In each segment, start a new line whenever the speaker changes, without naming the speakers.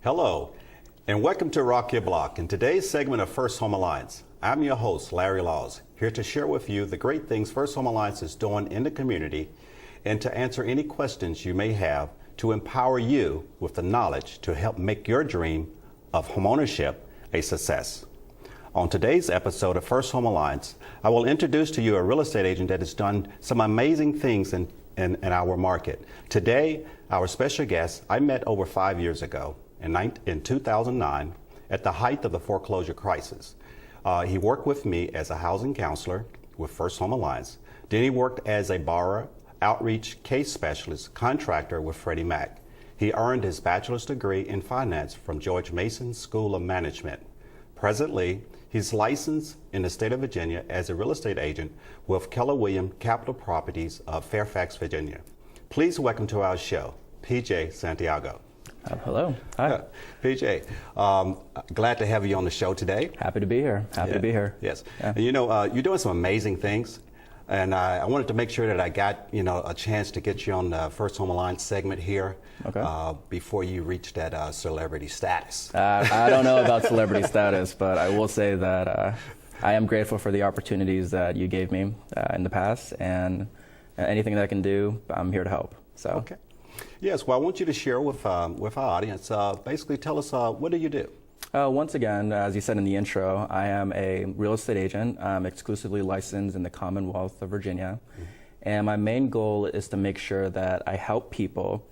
Hello, and welcome to Rock Your Block. In today's segment of First Home Alliance, I'm your host, Larry Laws, here to share with you the great things First Home Alliance is doing in the community and to answer any questions you may have to empower you with the knowledge to help make your dream of homeownership a success. On today's episode of First Home Alliance, I will introduce to you a real estate agent that has done some amazing things in our market. Today, our special guest I met over 5 years ago in 2009 at the height of the foreclosure crisis. He worked with me as a housing counselor with First Home Alliance. Then he worked as a borrower outreach case specialist contractor with Freddie Mac. He earned his bachelor's degree in finance from George Mason School of Management. Presently, he's licensed in the state of Virginia as a real estate agent with Keller Williams Capital Properties of Fairfax, Virginia. Please welcome to our show, PJ Santiago.
Hello. Hi.
PJ, glad to have you on the show today.
Happy to be here. Happy to be here.
Yes. Yeah. And you're doing some amazing things. And I wanted to make sure that I got, a chance to get you on the First Home Alliance segment here before you reach that celebrity status.
I don't know about celebrity status, but I will say that I am grateful for the opportunities that you gave me in the past, and anything that I can do, I'm here to help. So.
Okay. Yes, well, I want you to share with our audience, basically tell us, what do you do?
Once again, as you said in the intro, I am a real estate agent. I'm exclusively licensed in the Commonwealth of Virginia. Mm-hmm. And my main goal is to make sure that I help people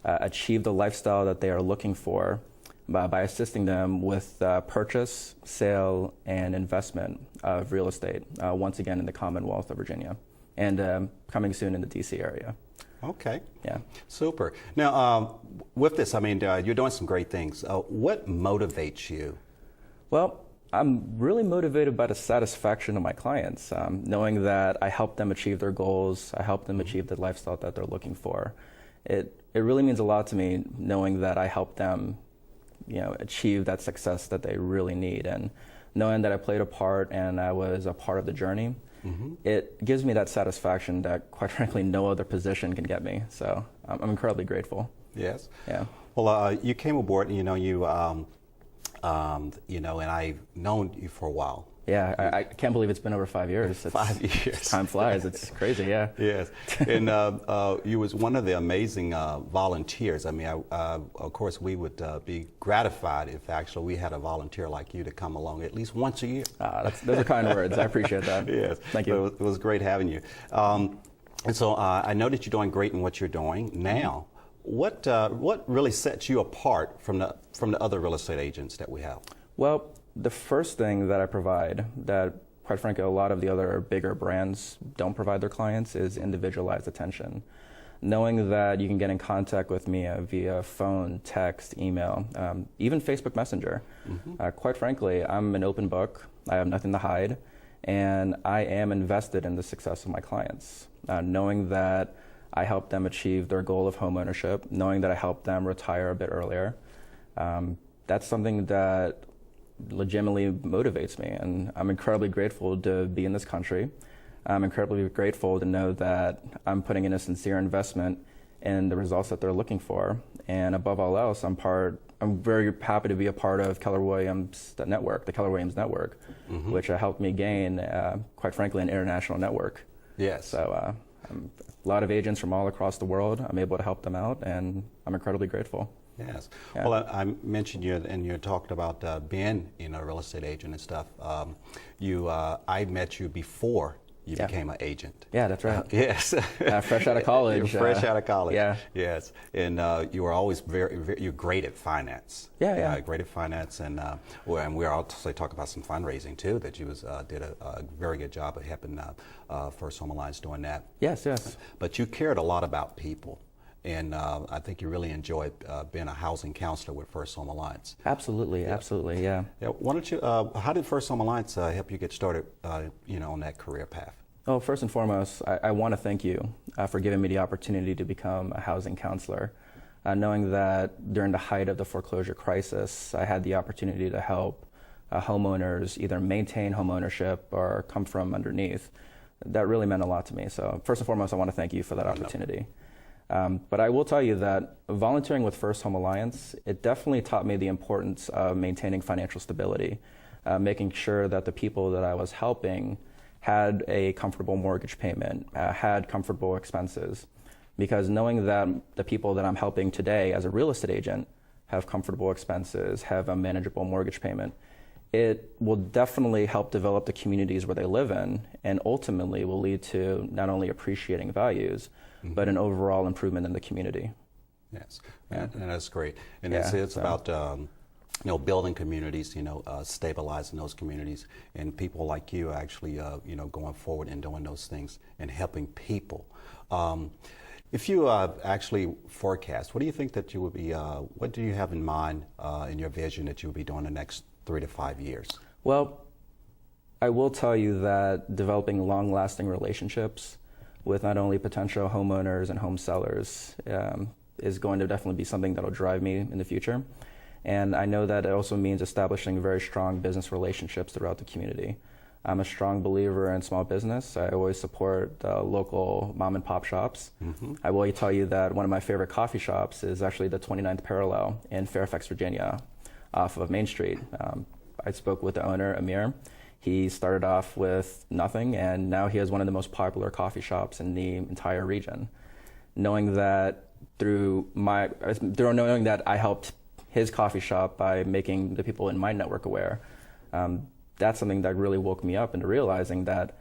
achieve the lifestyle that they are looking for by assisting them with purchase, sale, and investment of real estate, once again in the Commonwealth of Virginia, and coming soon in the DC area.
Okay.
Yeah.
Super. Now, with this, you're doing some great things. What motivates you?
Well, I'm really motivated by the satisfaction of my clients, knowing that I help them achieve their goals, I help them achieve the lifestyle that they're looking for. It really means a lot to me knowing that I help them, achieve that success that they really need, and knowing that I played a part and I was a part of the journey. Mm-hmm. It gives me that satisfaction that, quite frankly, no other position can get me. So I'm incredibly grateful.
Yes.
Yeah.
Well, you came aboard, and I've known you for a while.
Yeah, I can't believe it's been over 5 years.
5 years.
Time flies. It's crazy, yeah.
Yes. And you was one of the amazing volunteers. Of course, we would be gratified if actually we had a volunteer like you to come along at least once a year.
Those are kind words. I appreciate that.
Yes.
Thank you.
It was great having you. And so I know that you're doing great in what you're doing now. What really sets you apart from the other real estate agents that we have?
Well, the first thing that I provide that, quite frankly, a lot of the other bigger brands don't provide their clients is individualized attention. Knowing that you can get in contact with me via phone, text, email, even Facebook Messenger. Mm-hmm. Quite frankly, I'm an open book. I have nothing to hide, and I am invested in the success of my clients. Knowing that I help them achieve their goal of home ownership, knowing that I help them retire a bit earlier, that's something that legitimately motivates me, and I'm incredibly grateful to be in this country. I'm incredibly grateful to know that I'm putting in a sincere investment in the results that they're looking for, and above all else, I'm very happy to be a part of Keller Williams network, the Keller Williams network, mm-hmm. which helped me gain, quite frankly, an international network.
Yes.
So a lot of agents from all across the world. I'm able to help them out, and I'm incredibly grateful.
Yes.
Yeah.
Well, I mentioned you, and you talked about being a real estate agent and stuff. I met you before you became an agent.
Yeah, that's right.
Yes.
Fresh out of college.
You're fresh out of college.
Yeah.
Yes. And you were always you're great at finance.
Yeah.
Great at finance, and we're also talking about some fundraising too. That you did a very good job of helping First Home Alliance doing that.
Yes.
But you cared a lot about people. And I think you really enjoyed being a housing counselor with First Home Alliance.
Absolutely, yeah.
Why don't you? How did First Home Alliance help you get started? On that career path.
Well, first and foremost, I want to thank you for giving me the opportunity to become a housing counselor. Knowing that during the height of the foreclosure crisis, I had the opportunity to help homeowners either maintain home ownership or come from underneath. That really meant a lot to me. So first and foremost, I want to thank you for that opportunity. But I will tell you that volunteering with First Home Alliance, it definitely taught me the importance of maintaining financial stability, making sure that the people that I was helping had a comfortable mortgage payment, had comfortable expenses. Because knowing that the people that I'm helping today as a real estate agent have comfortable expenses, have a manageable mortgage payment, it will definitely help develop the communities where they live in, and ultimately will lead to not only appreciating values, but an overall improvement in the community.
Yes, and that's great. And
Yeah,
it's about building communities, stabilizing those communities, and people like you actually, going forward and doing those things and helping people. If you actually forecast, what do you think that you would be? What do you have in mind in your vision that you would be doing the next 3 to 5 years?
Well, I will tell you that developing long-lasting relationships with not only potential homeowners and home sellers is going to definitely be something that will drive me in the future. And I know that it also means establishing very strong business relationships throughout the community. I'm a strong believer in small business. I always support local mom and pop shops. I will tell you that one of my favorite coffee shops is actually the 29th Parallel in Fairfax, Virginia, off of Main Street. I spoke with the owner, Amir. He started off with nothing, and now he has one of the most popular coffee shops in the entire region. Knowing that knowing that I helped his coffee shop by making the people in my network aware, that's something that really woke me up into realizing that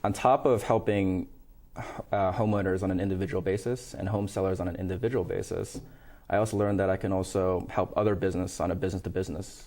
on top of helping homeowners on an individual basis and home sellers on an individual basis, I also learned that I can also help other business on a business-to-business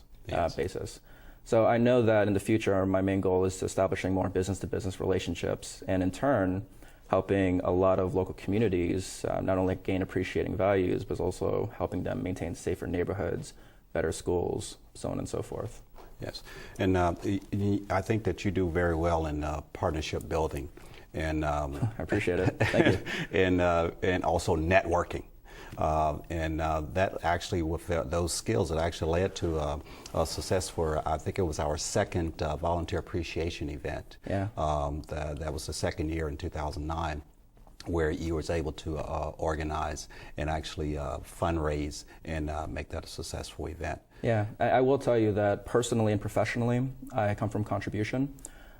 basis. So I know that in the future, my main goal is establishing more business-to-business relationships, and in turn, helping a lot of local communities not only gain appreciating values, but also helping them maintain safer neighborhoods, better schools, so on and so forth.
Yes, and I think that you do very well in partnership building, and I
appreciate it. Thank you.
and also networking. That actually, with those skills, it actually led to a success for, I think it was our second volunteer appreciation event.
Yeah.
That was the second year in 2009, where you was able to organize and actually fundraise and make that a successful event.
Yeah, I will tell you that personally and professionally, I come from contribution.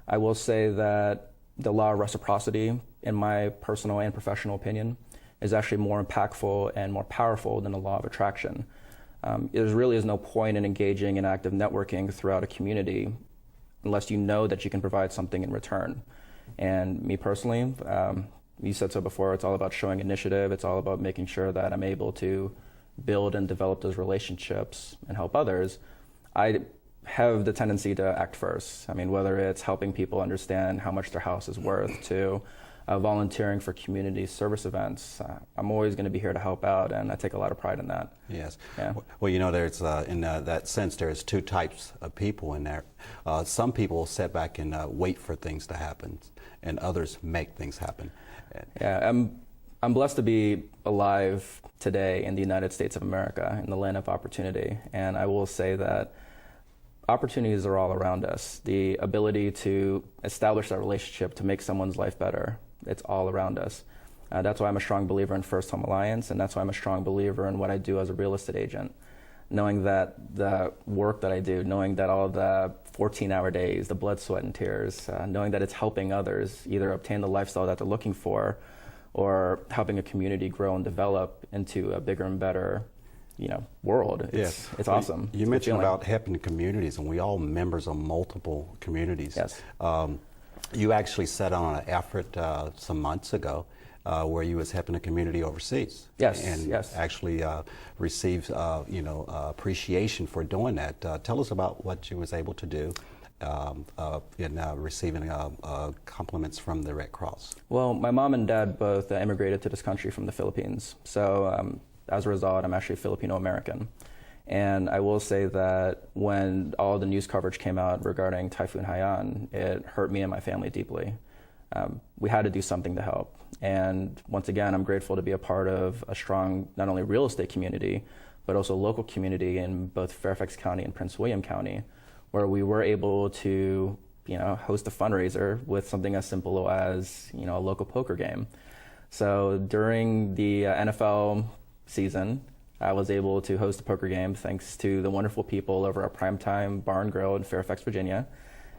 I will say that the law of reciprocity, in my personal and professional opinion, is actually more impactful and more powerful than the law of attraction. There really is no point in engaging in active networking throughout a community unless you know that you can provide something in return. And me personally, you said so before, it's all about showing initiative. It's all about making sure that I'm able to build and develop those relationships and help others. I have the tendency to act first. I mean, whether it's helping people understand how much their house is worth to volunteering for community service events, I'm always going to be here to help out, and I take a lot of pride in that.
Yes.
Yeah.
Well, there's in that sense, there's two types of people in there. Some people sit back and wait for things to happen, and others make things happen.
Yeah, I'm blessed to be alive today in the United States of America, in the land of opportunity, and I will say that opportunities are all around us. The ability to establish that relationship, to make someone's life better, it's all around us. That's why I'm a strong believer in First Home Alliance, and that's why I'm a strong believer in what I do as a real estate agent. Knowing that the work that I do, knowing that all of the 14-hour days, the blood, sweat, and tears, knowing that it's helping others either obtain the lifestyle that they're looking for or helping a community grow and develop into a bigger and better world. It's awesome.
You mentioned about helping the communities, and we all members of multiple communities.
Yes.
You actually set on an effort some months ago where you was helping a community overseas.
Yes.
And
yes.
actually received appreciation for doing that. Tell us about what you was able to do in receiving compliments from the Red Cross.
Well, my mom and dad both immigrated to this country from the Philippines. So as a result, I'm actually Filipino American. And I will say that when all the news coverage came out regarding Typhoon Haiyan, it hurt me and my family deeply. We had to do something to help. And once again, I'm grateful to be a part of a strong, not only real estate community, but also local community in both Fairfax County and Prince William County, where we were able to, host a fundraiser with something as simple as, a local poker game. So during the NFL season, I was able to host a poker game thanks to the wonderful people over at Primetime Bar and Grill in Fairfax, Virginia.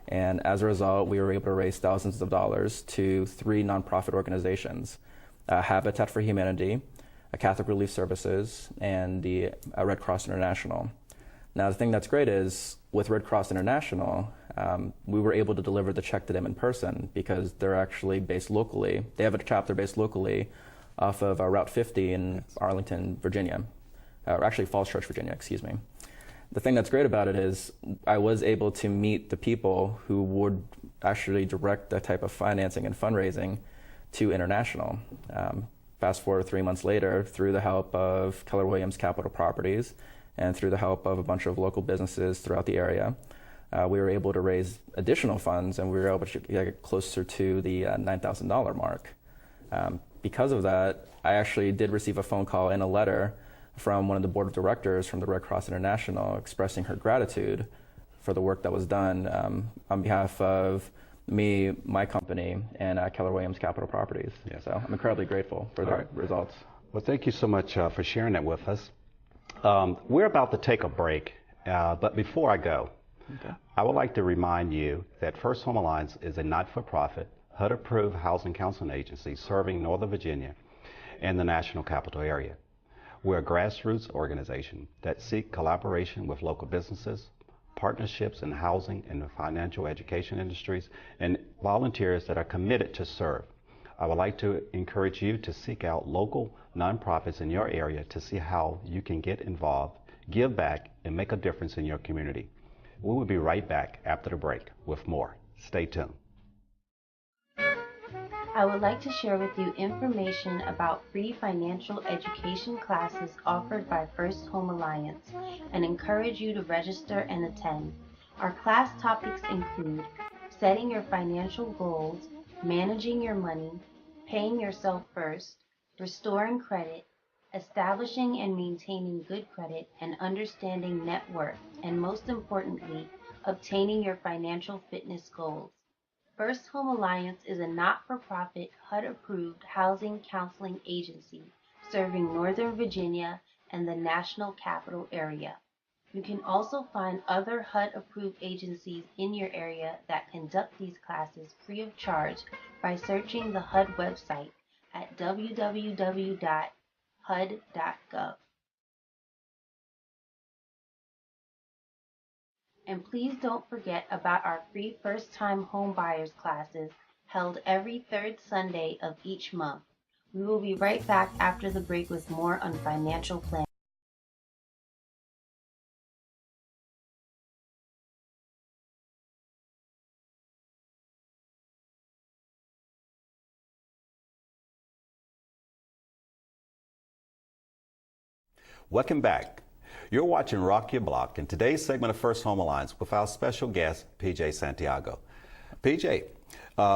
And as a result, we were able to raise thousands of dollars to 3 nonprofit organizations, Habitat for Humanity, Catholic Relief Services, and the Red Cross International. Now, the thing that's great is with Red Cross International, we were able to deliver the check to them in person because they're actually based locally. They have a chapter based locally off of Route 50 in Arlington, Virginia, or actually Falls Church, Virginia, excuse me. The thing that's great about it is I was able to meet the people who would actually direct that type of financing and fundraising to international. Fast forward 3 months later, through the help of Keller Williams Capital Properties and through the help of a bunch of local businesses throughout the area, we were able to raise additional funds, and we were able to get closer to the $9,000 mark. Because of that, I actually did receive a phone call and a letter from one of the board of directors from the Red Cross International expressing her gratitude for the work that was done on behalf of me, my company, and Keller Williams Capital Properties.
Yes.
So I'm incredibly grateful for the results.
Well, thank you so much for sharing that with us. We're about to take a break, but before I go, I would like to remind you that First Home Alliance is a not-for-profit, HUD-approved housing counseling agency serving Northern Virginia and the National Capital Area. We're a grassroots organization that seeks collaboration with local businesses, partnerships in housing and the financial education industries, and volunteers that are committed to serve. I would like to encourage you to seek out local nonprofits in your area to see how you can get involved, give back, and make a difference in your community. We will be right back after the break with more. Stay tuned.
I would like to share with you information about free financial education classes offered by First Home Alliance and encourage you to register and attend. Our class topics include setting your financial goals, managing your money, paying yourself first, restoring credit, establishing and maintaining good credit, and understanding net worth, and most importantly, obtaining your financial fitness goals. First Home Alliance is a not-for-profit, HUD-approved housing counseling agency serving Northern Virginia and the National Capital Area. You can also find other HUD-approved agencies in your area that conduct these classes free of charge by searching the HUD website at www.hud.gov. And please don't forget about our free first-time home buyers classes held every third Sunday of each month. We will be right back after the break with more on financial planning.
Welcome back. You're watching Rock Your Block in today's segment of First Home Alliance with our special guest, PJ Santiago. PJ,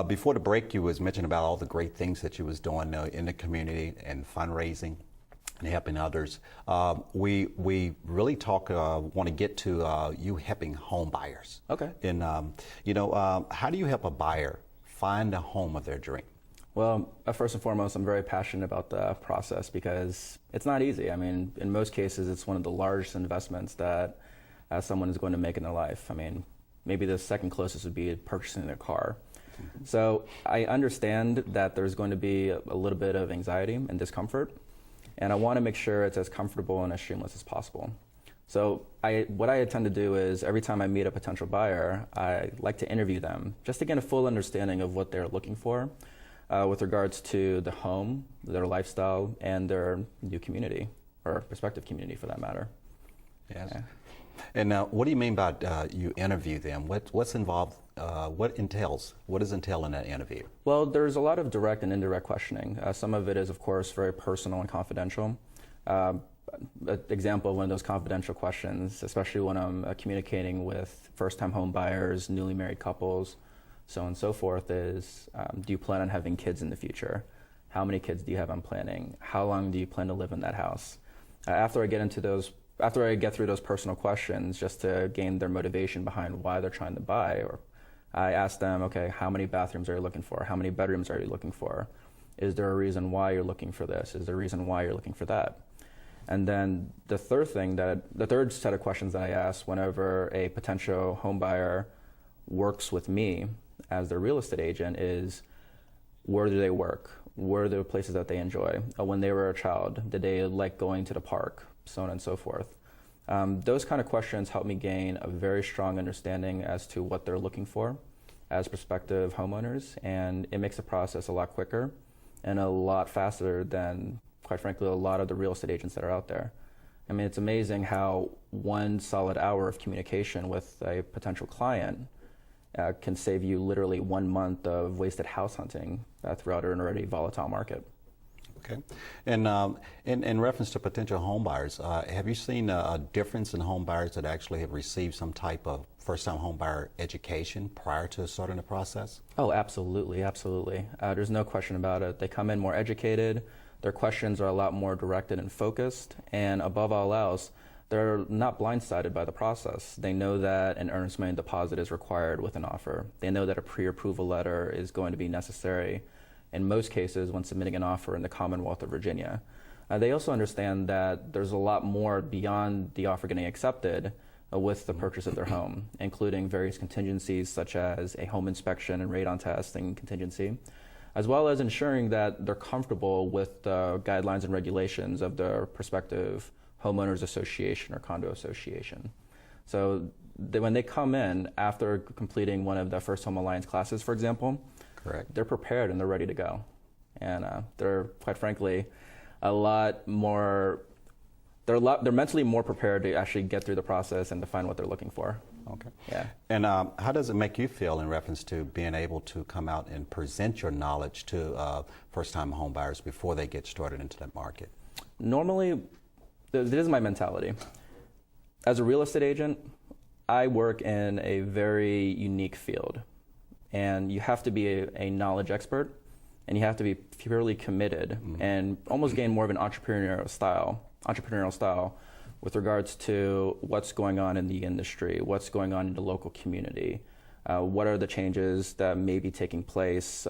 before the break, you was mentioning about all the great things that you was doing in the community and fundraising and helping others. We really want to get to you helping home buyers.
Okay.
And how do you help a buyer find a home of their dream?
Well, first and foremost, I'm very passionate about the process because it's not easy. I mean, in most cases, it's one of the largest investments that someone is going to make in their life. I mean, maybe the second closest would be purchasing their car. Mm-hmm. So I understand that there's going to be a little bit of anxiety and discomfort, and I want to make sure it's as comfortable and as seamless as possible. So what I tend to do is every time I meet a potential buyer, I like to interview them just to get a full understanding of what they're looking for. With regards to the home, their lifestyle, and their new community, or prospective community for that matter.
Yes. Yeah. And what do you mean by you interview them? What's involved? What does entail in that interview?
Well, there's a lot of direct and indirect questioning. Some of it is, of course, very personal and confidential. An example of one of those confidential questions, especially when I'm communicating with first-time home buyers, newly married couples, so on and so forth, is do you plan on having kids in the future? How many kids do you have on planning? How long do you plan to live in that house? After I get through those personal questions, just to gain their motivation behind why they're trying to buy, or I ask them, okay, how many bathrooms are you looking for? How many bedrooms are you looking for? Is there a reason why you're looking for this? Is there a reason why you're looking for that? And then the third set of questions that I ask whenever a potential home buyer works with me as their real estate agent is, where do they work? Where are the places that they enjoy? When they were a child, did they like going to the park? So on and so forth. Those kind of questions help me gain a very strong understanding as to what they're looking for as prospective homeowners, and it makes the process a lot quicker and a lot faster than, quite frankly, a lot of the real estate agents that are out there. I mean, it's amazing how 1 solid hour of communication with a potential client can save you literally 1 month of wasted house hunting throughout an already volatile market.
Okay. And in reference to potential home buyers, have you seen a difference in home buyers that actually have received some type of first-time home buyer education prior to starting the process?
Oh, absolutely, absolutely. There's no question about it. They come in more educated. Their questions are a lot more directed and focused. And above all else, they're not blindsided by the process. They know that an earnest money deposit is required with an offer. They know that a pre-approval letter is going to be necessary in most cases when submitting an offer in the Commonwealth of Virginia. They also understand that there's a lot more beyond the offer getting accepted with the purchase of their home, including various contingencies such as a home inspection and radon testing contingency, as well as ensuring that they're comfortable with the guidelines and regulations of their prospective homeowners association or condo association. So when they come in after completing one of the First Home Alliance classes, for example,
correct,
they're prepared and they're ready to go. And they're, quite frankly, they're mentally more prepared to actually get through the process and to find what they're looking for.
Okay.
Yeah.
And how does it make you feel in reference to being able to come out and present your knowledge to first-time home buyers before they get started into that market?
Normally, this is my mentality. As a real estate agent, I work in a very unique field. And you have to be a knowledge expert, and you have to be purely committed and almost gain more of an entrepreneurial style with regards to what's going on in the industry, what's going on in the local community, what are the changes that may be taking place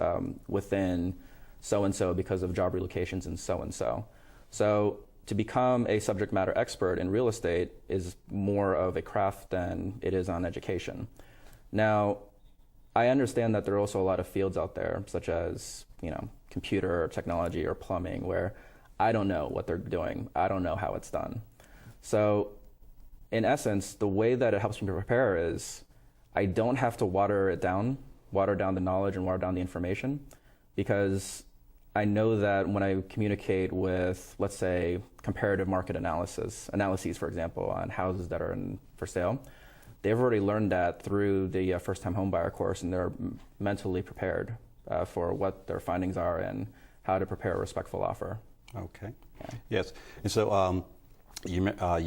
within so-and-so because of job relocations and so-and-so. So to become a subject matter expert in real estate is more of a craft than it is on education. Now, I understand that there are also a lot of fields out there, such as, computer or technology or plumbing, where I don't know what they're doing. I don't know how it's done. So in essence, the way that it helps me prepare is I don't have to water down the knowledge and water down the information, because I know that when I communicate with, let's say, comparative market analyses, for example, on houses that are for sale, they've already learned that through the first-time homebuyer course, and they're mentally prepared for what their findings are and how to prepare a respectful offer.
Okay.
Yeah.
Yes. And so you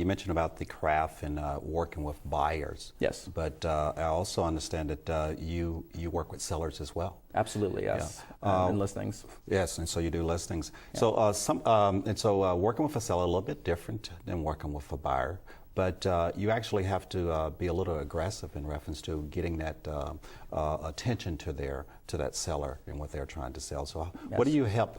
mentioned about the craft and working with buyers.
Yes.
But I also understand that you work with sellers as well.
Absolutely, yes.
Yeah.
And listings.
Yes, and so you do listings.
Yeah.
So working with a seller a little bit different than working with a buyer. But you actually have to be a little aggressive in reference to getting that attention to that seller and what they're trying to sell. So
Yes.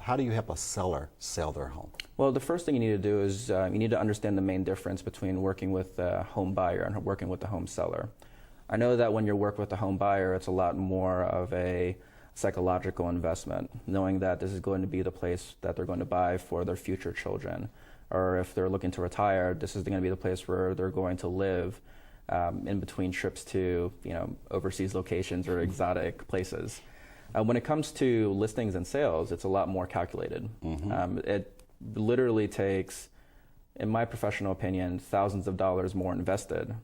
How do you help a seller sell their home?
Well, the first thing you need to do is you need to understand the main difference between working with a home buyer and working with a home seller. I know that when you work with a home buyer, it's a lot more of a psychological investment, knowing that this is going to be the place that they're going to buy for their future children. Or if they're looking to retire, this is going to be the place where they're going to live in between trips to overseas locations or exotic places. When it comes to listings and sales, it's a lot more calculated. Mm-hmm. It literally takes, in my professional opinion, thousands of dollars more invested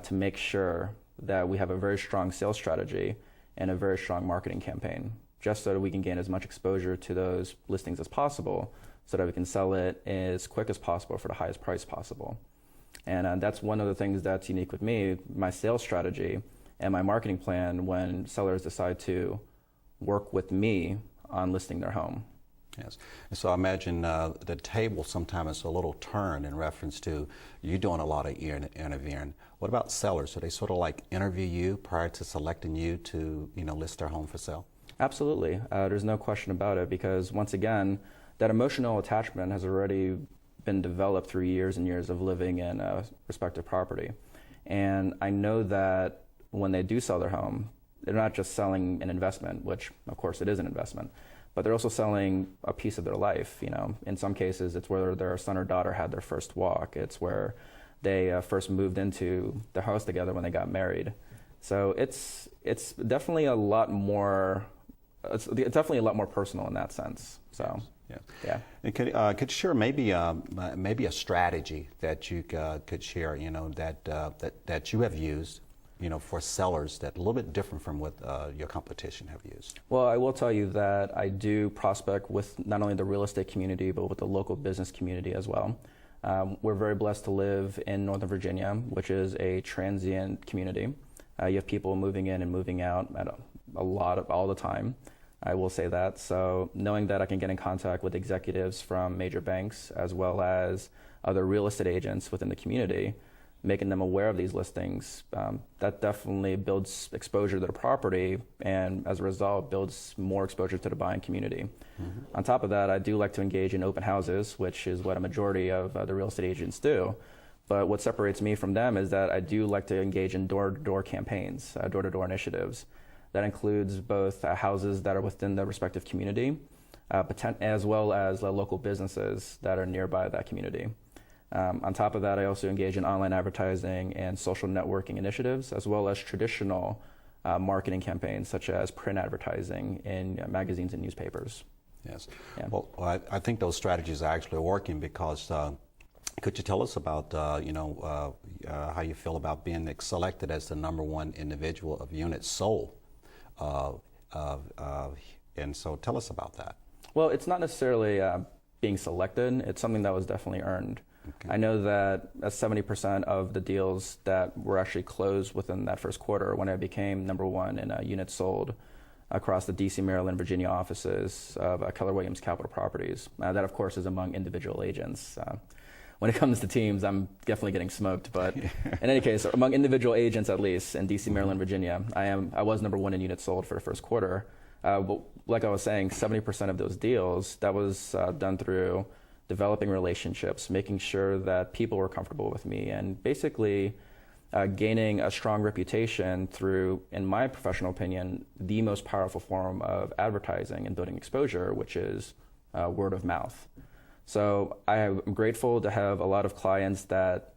to make sure that we have a very strong sales strategy and a very strong marketing campaign, just so that we can gain as much exposure to those listings as possible, so that we can sell it as quick as possible for the highest price possible. And that's one of the things that's unique with me, my sales strategy and my marketing plan when sellers decide to work with me on listing their home.
Yes. And so I imagine the table sometimes is a little turned in reference to you doing a lot of interviewing. What about sellers? Do they sort of like interview you prior to selecting you to list their home for sale?
Absolutely. There's no question about it because, once again, that emotional attachment has already been developed through years and years of living in a respective property. And I know that when they do sell their home, they're not just selling an investment, which, of course, it is an investment, but they're also selling a piece of their life. You know, in some cases, it's where their son or daughter had their first walk. It's where they first moved into the house together when they got married. So it's definitely a lot more. It's definitely a lot more personal in that sense. So yeah.
And could you share maybe a strategy that you could share? You know that you have used, you know, for sellers that a little bit different from what your competition have used.
Well, I will tell you that I do prospect with not only the real estate community, but with the local business community as well. We're very blessed to live in Northern Virginia, which is a transient community. You have people moving in and moving out at all the time. I will say that. So knowing that I can get in contact with executives from major banks as well as other real estate agents within the community, making them aware of these listings, that definitely builds exposure to the property, and as a result builds more exposure to the buying community. Mm-hmm. On top of that, I do like to engage in open houses, which is what a majority of the real estate agents do. But what separates me from them is that I do like to engage in door-to-door campaigns, door-to-door initiatives. That includes both houses that are within the respective community, as well as local businesses that are nearby that community. On top of that, I also engage in online advertising and social networking initiatives, as well as traditional marketing campaigns, such as print advertising in magazines and newspapers.
Yes. Yeah. Well, I think those strategies are actually working because could you tell us about, how you feel about being selected as the #1 individual of units sold? And so tell us about that.
Well, it's not necessarily being selected. It's something that was definitely earned. Okay. I know that 70% of the deals that were actually closed within that first quarter when I became #1 in units sold across the DC, Maryland, Virginia offices of Keller Williams Capital Properties. That, of course, is among individual agents. When it comes to teams, I'm definitely getting smoked. But in any case, among individual agents, at least in DC, Maryland, Virginia, I was #1 in units sold for the first quarter. But like I was saying, 70% of those deals, that was done through developing relationships, making sure that people were comfortable with me, and basically gaining a strong reputation through, in my professional opinion, the most powerful form of advertising and building exposure, which is word of mouth. So I am grateful to have a lot of clients that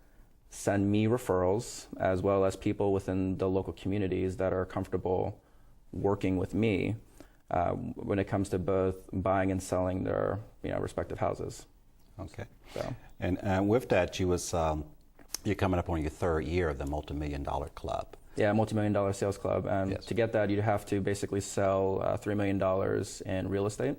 send me referrals, as well as people within the local communities that are comfortable working with me when it comes to both buying and selling their respective houses.
Okay. So. And with that, you're coming up on your 3rd year of the multi-million-dollar club.
Yeah, multi-million-dollar sales club. And
yes.
To get that, you'd have to basically sell $3 million in real estate.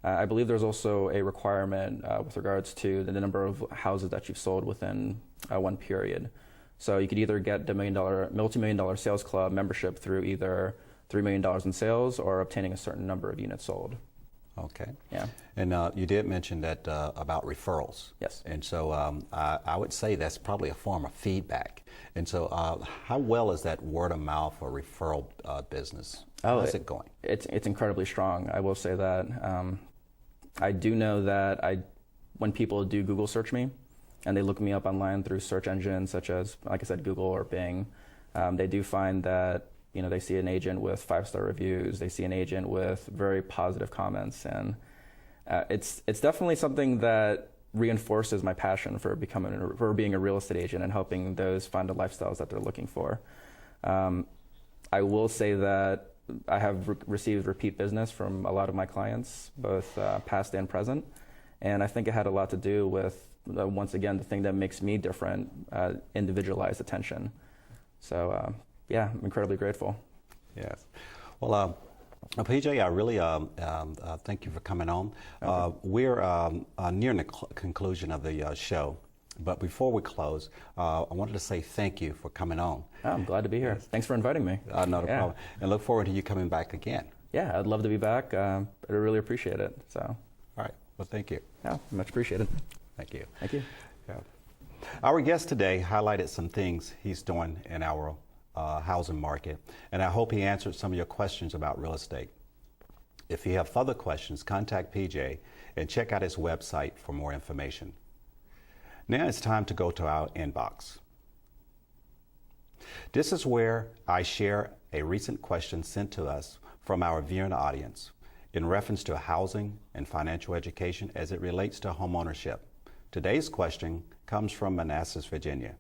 I believe there's also a requirement with regards to the number of houses that you've sold within one period. So you could either get the multi-million-dollar sales club membership through either $3 million in sales or obtaining a certain number of units sold.
Okay.
Yeah.
And you did mention that about referrals.
Yes.
And so I would say that's probably a form of feedback. And so how well is that word of mouth or referral business? How's it going?
It's incredibly strong. I will say that. I do know that when people do Google search me and they look me up online through search engines such as, like I said, Google or Bing, they do find that they see an agent with 5-star reviews. They see an agent with very positive comments, and it's definitely something that reinforces my passion for being a real estate agent and helping those find the lifestyles that they're looking for. I will say that I have received repeat business from a lot of my clients, both past and present, and I think it had a lot to do with, once again, the thing that makes me different, individualized attention. So, yeah, I'm incredibly grateful.
Yes. Well, PJ, I really thank you for coming on. Okay. We're nearing the conclusion of the show. But before we close, I wanted to say thank you for coming on.
Oh, I'm glad to be here. Yes. Thanks for inviting me.
Not a problem. And look forward to you coming back again.
Yeah, I'd love to be back. I really appreciate it. So.
All right. Well, thank you.
Yeah, much appreciated.
Thank you.
Thank you.
Yeah. Our guest today highlighted some things he's doing in our housing market, and I hope he answered some of your questions about real estate. If you have further questions, contact PJ and check out his website for more information. Now it's time to go to our inbox. This is where I share a recent question sent to us from our viewing audience in reference to housing and financial education as it relates to homeownership. Today's question comes from Manassas, Virginia.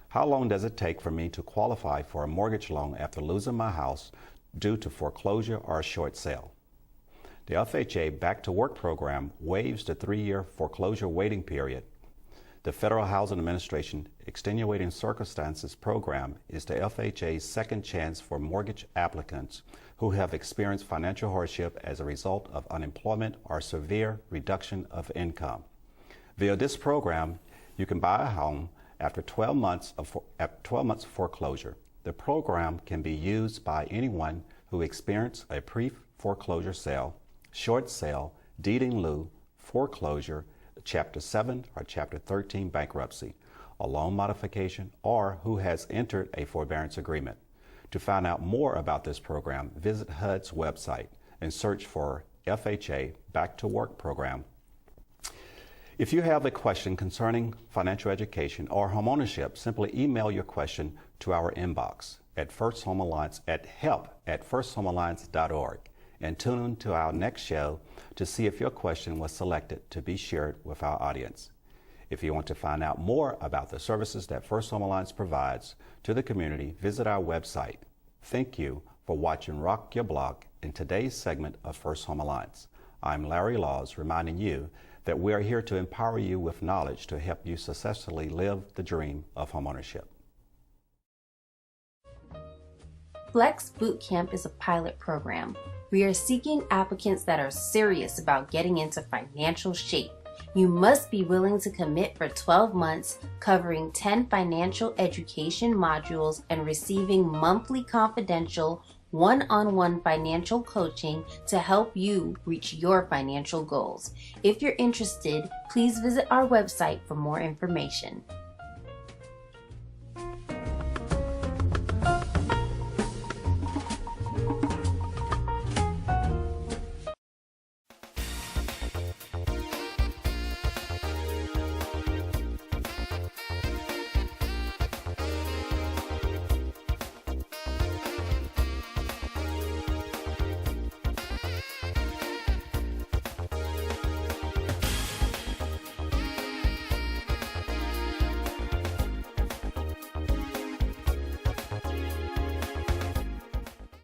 How long does it take for me to qualify for a mortgage loan after losing my house due to foreclosure or a short sale? The FHA Back to Work program waives the 3-year foreclosure waiting period. The Federal Housing Administration Extenuating Circumstances program is the FHA's second chance for mortgage applicants who have experienced financial hardship as a result of unemployment or severe reduction of income. Via this program, you can buy a home after 12 months of foreclosure. The program can be used by anyone who experienced a pre-foreclosure sale, short sale, deed in lieu, foreclosure, Chapter 7 or Chapter 13 bankruptcy, a loan modification, or who has entered a forbearance agreement. To find out more about this program, visit HUD's website and search for FHA Back to Work program. If you have a question concerning financial education or homeownership, simply email your question to our inbox at First Home Alliance at help@firsthomealliance.org. And tune in to our next show to see if your question was selected to be shared with our audience. If you want to find out more about the services that First Home Alliance provides to the community, visit our website. Thank you for watching Rock Your Block in today's segment of First Home Alliance. I'm Larry Laws, reminding you that we are here to empower you with knowledge to help you successfully live the dream of homeownership.
Flex Bootcamp is a pilot program. We are seeking applicants that are serious about getting into financial shape. You must be willing to commit for 12 months, covering 10 financial education modules and receiving monthly confidential one-on-one financial coaching to help you reach your financial goals. If you're interested, please visit our website for more information.